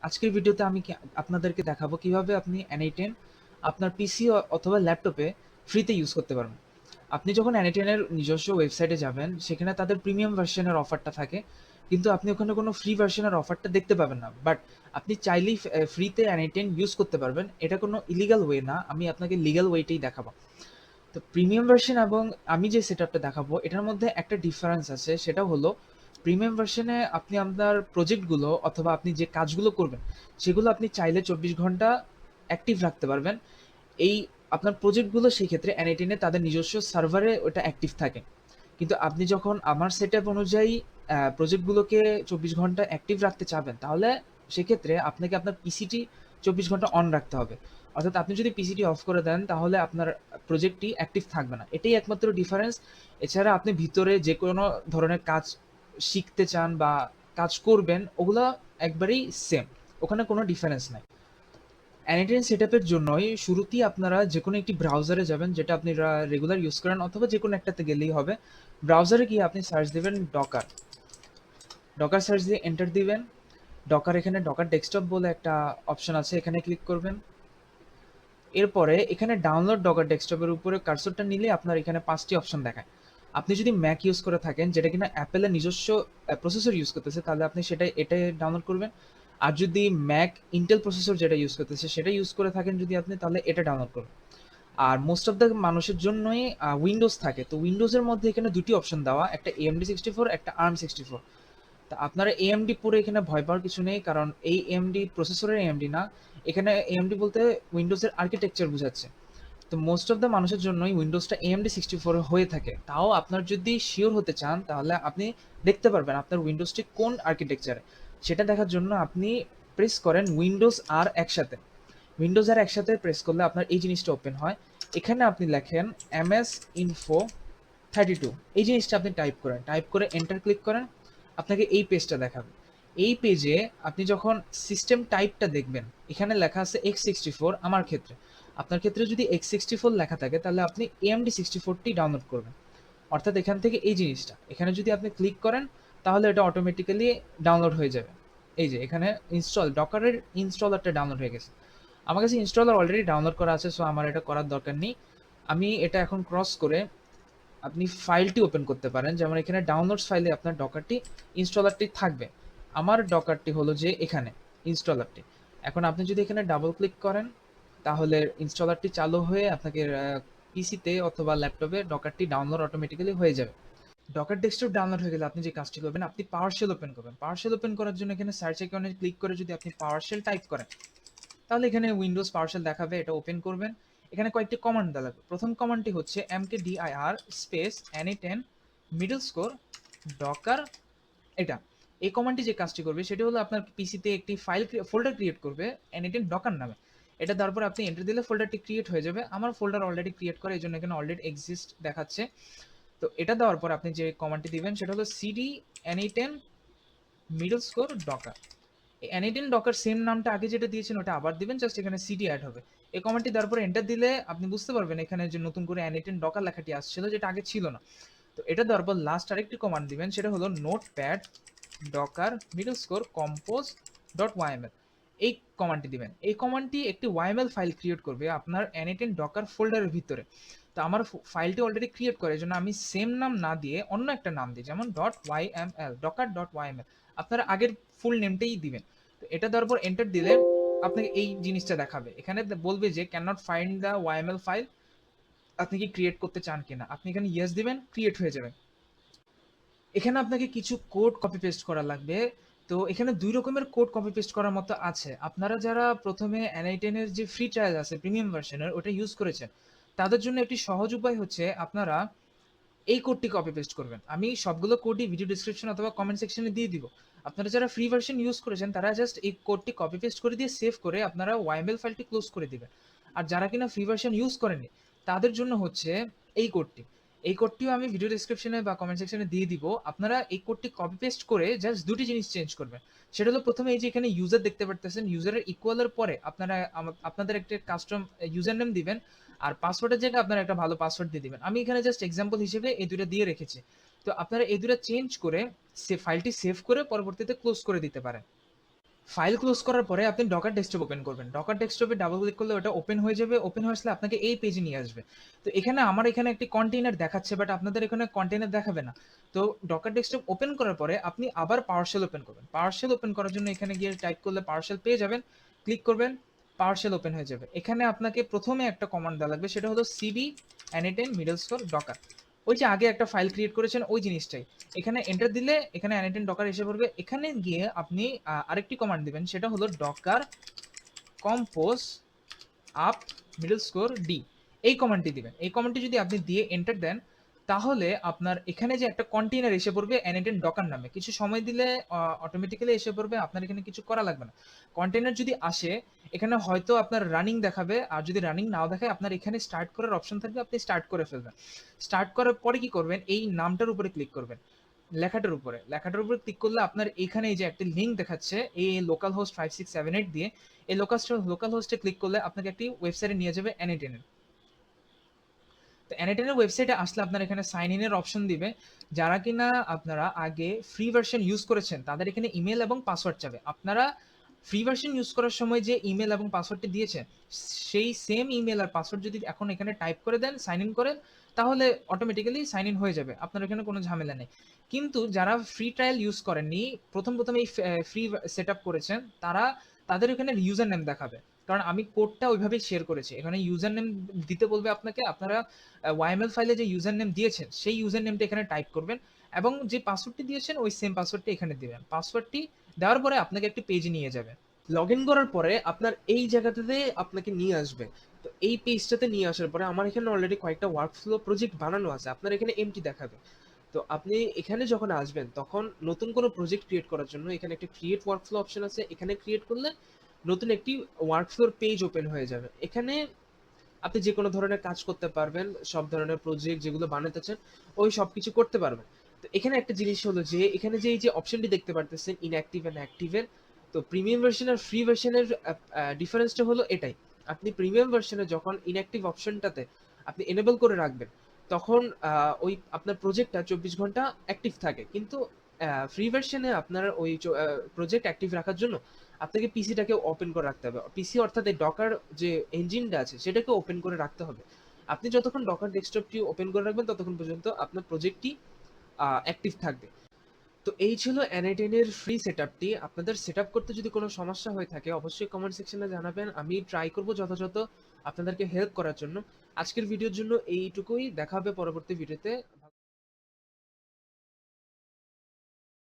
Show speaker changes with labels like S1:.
S1: আজকের ভিডিওতে আমি আপনাদেরকে দেখাবো কিভাবে আপনি N8N আপনার পিসি অথবা ল্যাপটপে ফ্রিতে ইউজ করতে পারবেন। আপনি যখন N8N এর নিজস্ব ওয়েবসাইটে যাবেন, সেখানে তাদের প্রিমিয়াম ভার্সনের অফারটা থাকে, কিন্তু আপনি ওখানে কোনো ফ্রি ভার্সনের অফারটা দেখতে পাবেন না। বাট আপনি চাইলেই ফ্রিতে N8N ইউজ করতে পারবেন। এটা কোনো ইলিগাল ওয়ে না, আমি আপনাকে লিগ্যাল ওয়েটাই দেখাবো। তো প্রিমিয়াম ভার্সন এবং আমি যে সেটআপটা দেখাবো এটার মধ্যে একটা ডিফারেন্স আছে, সেটা হলো প্রিমিয়াম ভার্সনে আপনি আপনার প্রজেক্টগুলো অথবা আপনি যে কাজগুলো করবেন সেগুলো আপনি চাইলে 24 ঘন্টা অ্যাক্টিভ রাখতে পারবেন। এই আপনার প্রজেক্টগুলো সেই ক্ষেত্রে N8N এ তাদের নিজস্ব সার্ভারে ওটা অ্যাক্টিভ থাকে। কিন্তু আপনি যখন আমার সেটআপ অনুযায়ী প্রজেক্টগুলোকে 24 ঘন্টা অ্যাক্টিভ রাখতে চাবেন, তাহলে সেক্ষেত্রে আপনাকে আপনার পিসিটি 24 ঘন্টা অন রাখতে হবে। অর্থাৎ আপনি যদি পিসিটি অফ করে দেন, তাহলে আপনার প্রজেক্টটি অ্যাক্টিভ থাকবে না। এটাই একমাত্র ডিফারেন্স। এছাড়া আপনি ভিতরে যে কোনো ধরনের কাজ শিখতে চান বা কাজ করবেন, ওগুলা একবারেই সেম। ওখানে কোনো ডিফারেন্স নাই। N8N সেটআপের জন্যই শুরুতেই আপনারা যেকোনো একটি ব্রাউজারে যাবেন, যেটা আপনি রেগুলার ইউজ করেন, অথবা যেকোনো একটাতে গেলেই হবে। ব্রাউজারে গিয়ে আপনি সার্চ দিবেন ডকার। ডকার সার্চ দিয়ে এন্টার দিবেন। ডকার, এখানে ডকার ডেস্কটপ বলে একটা অপশন আছে, এখানে ক্লিক করবেন। এরপরে এখানে ডাউনলোড ডকার ডেস্কটপের উপরে কার্সরটা নিলে আপনার এখানে 5টি অপশন দেখায়। আপনি যদি ম্যাক ইউজ করে থাকেন, যেটা কিনা অ্যাপেলের নিজস্ব প্রসেসর ইউজ করতেছে, তাহলে আপনি এটাই ডাউনলোড করবেন। আর যদি ম্যাক ইন্টেল প্রসেসর যেটা ইউজ করতেছে সেটা ইউজ করে থাকেন যদি আপনি, তাহলে এটা ডাউনলোড করবেন। আর মোস্ট অফ দ্য মানুষের জন্যই উইন্ডোজ থাকে। তো উইন্ডোজের মধ্যে এখানে দুটি অপশন দেওয়া, একটা AMD 64, একটা ARM 64। তা আপনারা এএমডি পুরো এখানে ভয় পাওয়ার কিছু নেই, কারণ এই এএমডি প্রসেসরের এএমডি না। এখানে এএমডি বলতে উইন্ডোজের আর্কিটেকচার বোঝাচ্ছে। তো মোস্ট অফ দ্য মানুষের জন্যই উইন্ডোজটা AMD 64 হয়ে থাকে। তাও আপনার যদি শিওর হতে চান, তাহলে আপনি দেখতে পারবেন আপনার উইন্ডোজটি কোন আর্কিটেকচারে। সেটা দেখার জন্য আপনি প্রেস করেন উইন্ডোজ আর একসাথে। উইন্ডোজ আর একসাথে প্রেস করলে আপনার এই জিনিসটা ওপেন হয়। এখানে আপনি লেখেন MS Info 32, এই জিনিসটা আপনি টাইপ করেন, টাইপ করে এন্টার ক্লিক করেন। আপনাকে এই পেজটা দেখাবে। এই পেজে আপনি যখন সিস্টেম টাইপটা দেখবেন, এখানে লেখা আছে X64। আমার ক্ষেত্রে, আপনার ক্ষেত্রে যদি X64 লেখা থাকে, তাহলে আপনি AMD 64টি ডাউনলোড করবেন। অর্থাৎ এখান থেকে এই জিনিসটা এখানে যদি আপনি ক্লিক করেন, তাহলে এটা অটোমেটিক্যালি ডাউনলোড হয়ে যাবে। এই যে এখানে ডকারের ইনস্টলারটা ডাউনলোড হয়ে গেছে। আমার কাছে ইনস্টলার অলরেডি ডাউনলোড করা আছে, সো আমার এটা করার দরকার নেই। আমি এটা এখন ক্রস করে আপনি ফাইলটি ওপেন করতে পারেন। যেমন এখানে ডাউনলোডস ফাইলে আপনার ডকারটি ইনস্টলারটি থাকবে। আমার ডকারটি হলো যে এখানে ইনস্টলারটি। এখন আপনি যদি এখানে ডাবল ক্লিক করেন, তাহলে ইনস্টলারটি চালু হয়ে আপনাকে পিসিতে অথবা ল্যাপটপে ডকারটি ডাউনলোড অটোমেটিক্যালি হয়ে যাবে। ডকার ডেস্কটপ ডাউনলোড হয়ে গেলে আপনি যে কাজটি করবেন, আপনি পাওয়ারশেল ওপেন করবেন। পাওয়ারশেল ওপেন করার জন্য এখানে সার্চ আইকনে ক্লিক করে যদি আপনি পাওয়ারশেল টাইপ করেন, তাহলে এখানে উইন্ডোজ পাওয়ারশেল দেখাবে। এটা ওপেন করবেন। এখানে কয়েকটি কমান্ড দেওয়া লাগবে। প্রথম কমান্ডটি হচ্ছে mkdir space N8N middle score Docker. এটা এই কমান্ডটি যে কাজটি করবে সেটি হলো আপনার পিসিতে একটি ফোল্ডার ক্রিয়েট করবে N8N ডকার নামে। এটা দেওয়ার পর আপনি এন্টার দিলে ফোল্ডারটি ক্রিয়েট হয়ে যাবে। আমার ফোল্ডার অলরেডি ক্রিয়েট করে, এই জন্য এখানে অলরেডি এক্সিস্ট দেখাচ্ছে। তো এটা দেওয়ার পর আপনি যে কমান্ডটি দিবেন সেটা হলো cd N8N middle score Docker. N8N Docker same নামটা আগে যেটা দিয়েছেন ওটা আবার দিবেন, জাস্ট এখানে সিডি অ্যাড হবে। এই কমান্ডটি দেওয়ার পর এন্টার দিলে আপনি বুঝতে পারবেন এখানে যে নতুন করে N8N ডকার লেখাটি আসছিল, যেটা আগে ছিল না। তো এটা দেওয়ার পর লাস্ট আরেকটি কমান্ড দিবেন, সেটা হলো notepad Docker middle score compose dot YML. এই কমান্ডটি দিবেন। এই কমান্ডটি একটি ওয়াইএমএল ফাইল ক্রিয়েট করবে আপনার N8N ডকার ফোল্ডারের ভিতরে। তো আমার ফাইলটি অলরেডি ক্রিয়েট করে, এই জন্য আমি সেম নাম না দিয়ে অন্য একটা নাম দিই, যেমন dot YML, Docker dot YML. আপনারা আগের ফুল নেমটাই দিবেন। তো এটা দেওয়ার পর এন্টার দিলে আপনাকে এই জিনিসটা দেখাবে। এখানে বলবে যে can not find the YML file, আপনি কি ক্রিয়েট করতে চান কিনা। আপনি এখানে ইয়েস দিবেন, ক্রিয়েট হয়ে যাবে। এখানে আপনাকে কিছু কোড কপি পেস্ট করা লাগবে। তো এখানে দুই রকমের কোড কপি পেস্ট করার মতো আছে। আপনারা যারা প্রথমে N8N এর যে ফ্রি ট্রায়াল আছে প্রিমিয়াম ভার্সনের, ওটা ইউজ করেছেন, তাদের জন্য একটি সহজ উপায় হচ্ছে আপনারা এই কোডটি কপি পেস্ট করবেন। আমি সবগুলো কোডই ভিডিও ডিসক্রিপশন অথবা কমেন্ট সেকশনে দিয়ে দিব। আপনারা যারা ফ্রি ভার্সন ইউজ করেছেন, তারা জাস্ট এই কোডটি কপি পেস্ট করে দিয়ে সেভ করে আপনারা ওয়াইএমএল ফাইলটি ক্লোজ করে দিবেন। আর যারা কিনা ফ্রি ভার্সন ইউজ করেনি, তাদের জন্য হচ্ছে এই কোডটি। এই কোডটিও আমি ভিডিও ডিসক্রিপশনে বা কমেন্ট সেকশনে দিয়ে দিব। আপনারা এই কোডটি কপি পেস্ট করে জাস্ট দুটি জিনিস চেঞ্জ করবেন। সেটা হলো, প্রথমে এই যে এখানে ইউজার দেখতে পারতেছেন, ইউজারের ইকুয়ালের পরে আপনারা আপনাদের একটা কাস্টম ইউজার নেম দিবেন। আর পাসওয়ার্ডের জায়গায় আপনারা একটা ভালো পাসওয়ার্ড দিয়ে দিবেন। আমি এখানে জাস্ট এক্সাম্পল হিসেবে এই দুটো দিয়ে রেখেছি। তো আপনারা এই দুটো চেঞ্জ করে ফাইলটি সেভ করে পরবর্তীতে ক্লোজ করে দিতে পারেন। ফাইল ক্লোজ করার পরে আপনি ডকার ডেস্কটপ ওপেন করবেন। ডকার ডেস্কটপে ডাবল ক্লিক করলে ওটা ওপেন হয়ে যাবে। ওপেন হয়ে আসলে আপনাকে এই পেজে নিয়ে আসবে। তো এখানে আমার এখানে একটি কন্টেইনার দেখাচ্ছে, বাট আপনাদের এখানে কন্টেইনার দেখাবে না। তো ডকার ডেস্কটপ ওপেন করার পরে আপনি আবার পাওয়ারশেল ওপেন করবেন। পাওয়ারশেল ওপেন করার জন্য এখানে গিয়ে টাইপ করলে পাওয়ারশেল পেয়ে যাবেন। ক্লিক করবেন, পাওয়ারশেল ওপেন হয়ে যাবে। এখানে আপনাকে প্রথমে একটা কমান্ড দেওয়া লাগবে, সেটা হলো cd aneten _docker। ওই যে আগে একটা ফাইল ক্রিয়েট করেছেন ওই জিনিসটাই। এখানে এন্টার দিলে এখানে aneten docker এসে পড়বে। এখানে গিয়ে আপনি আরেকটি কমান্ড দিবেন, সেটা হলো docker compose up _d। এই কমান্ডটি দিবেন। এই কমান্ডটি যদি আপনি দিয়ে এন্টার দেন, তাহলে আপনার এখানে যে একটা কন্টেইনার এসে পড়বে aneten docker নামে। কিছু সময় দিলে অটোমেটিক্যালি এসে পড়বে, আপনার এখানে কিছু করা লাগবে না। কন্টেইনার যদি আসে, এখানে হয়তো আপনার রানিং দেখাবে, আর যদি রানিং নাও দেখায় আপনার এখানে স্টার্ট করার অপশন থাকবে, আপনি স্টার্ট করে ফেলবেন। স্টার্ট করার পরে কি করবেন, এই নামটার উপরে ক্লিক করবেন, লেখাটার উপরে ক্লিক করলে আপনার এখানে এই যে একটা লিঙ্ক দেখাচ্ছে এই লোকাল হোস্ট 5678 দিয়ে, এই লোকাল হোস্টে ক্লিক করলে আপনাকে একটি ওয়েবসাইটে নিয়ে যাবে অ্যানিটেনের। তো অ্যানিটেনের ওয়েবসাইটে আসলে আপনার এখানে সাইন ইনের অপশন দিবে। যারা কিনা আপনারা আগে ফ্রি ভার্সন ইউজ করেছেন তাদের এখানে ইমেল এবং পাসওয়ার্ড চাবে। আপনারা ফ্রি ভার্সন ইউজ করার সময় যে ইমেল এবং পাসওয়ার্ডটি দিয়েছেন, সেই সেম ইমেল আর পাসওয়ার্ড যদি এখন এখানে টাইপ করে দেন, সাইন ইন করেন, তাহলে অটোমেটিক্যালি সাইন ইন হয়ে যাবে, আপনার এখানে কোনো ঝামেলা নেই। কিন্তু যারা ফ্রি ট্রায়াল ইউজ করেননি, প্রথম এই ফ্রি সেট আপ করেছেন, তাদের এখানে ইউজার নেম দেখাবে। কারণ আমি কোডটা ওইভাবেই শেয়ার করেছি। এখানে ইউজার নেম দিতে বলবে আপনাকে, আপনারা ওয়াইএমএল ফাইলে যে ইউজার নেম দিয়েছেন সেই ইউজার নেমটা এখানে টাইপ করবেন, এবং যে পাসওয়ার্ডটি দিয়েছেন ওই সেম পাসওয়ার্ডটি এখানে দিবেন। পাসওয়ার্ডটি দেওয়ার পরে আপনাকে একটি পেজে নিয়ে যাবে।
S2: লগ ইন করার পরে আপনার এই জায়গাটাতে আপনাকে নিয়ে আসবে। তো এই পেজটাতে নিয়ে আসার পরে আমার এখানে অলরেডি কয়েকটা ওয়ার্কফ্লো প্রজেক্ট বানানো আছে, আপনার এখানে এমটি দেখাবে। তো আপনি এখানে যখন আসবেন তখন নতুন কোনো প্রজেক্ট ক্রিয়েট করার জন্য এখানে একটা ক্রিয়েট ওয়ার্কফ্লো অপশন আছে, এখানে ক্রিয়েট করলে নতুন একটি ওয়ার্কফ্লোর পেজ ওপেন হয়ে যাবে। এখানে আপনি যে কোনো ধরনের কাজ করতে পারবেন, সব ধরনের প্রজেক্ট যেগুলো বানাতে চান ওই সব কিছু করতে পারবেন। তো এখানে একটা জিনিস হলো যে এখানে যে এই যে অপশনটি দেখতে পারতেছেন ইনঅ্যাক্টিভ অ্যান্ড অ্যাক্টিভের, তো প্রিমিয়াম ভার্সন আর ফ্রি ভার্সনের ডিফারেন্সটা হলো এটাই। আপনি প্রিমিয়াম ভার্সনে যখন ইনঅ্যাক্টিভ অপশনটাতে আপনি এনেবল করে রাখবেন, তখন ওই আপনার প্রজেক্টটা 24 ঘন্টা অ্যাক্টিভ থাকে। কিন্তু ফ্রি ভার্সনে আপনার ওই প্রজেক্ট অ্যাক্টিভ রাখার জন্য আপনাকে পিসিটাকে ওপেন করে রাখতে হবে। পিসি অর্থাৎ এই ডকার যে ইঞ্জিনটা আছে সেটাকে ওপেন করে রাখতে হবে। আপনি যতক্ষণ ডকার ডেস্কটপটি ওপেন করে রাখবেন ততক্ষণ পর্যন্ত আপনার প্রজেক্টটি অ্যাক্টিভ থাকবে। তো এই ছিল অ্যানাটেনের ফ্রি সেটআপটি। আপনাদের সেটআপ করতে যদি কোনো সমস্যা হয়ে থাকে অবশ্যই কমেন্ট সেকশনে জানাবেন। আমি ট্রাই করব যথাযথ আপনাদেরকে হেল্প করার জন্য। আজকের ভিডিওর জন্য এইটুকুই। দেখা হবে পরবর্তী ভিডিওতে।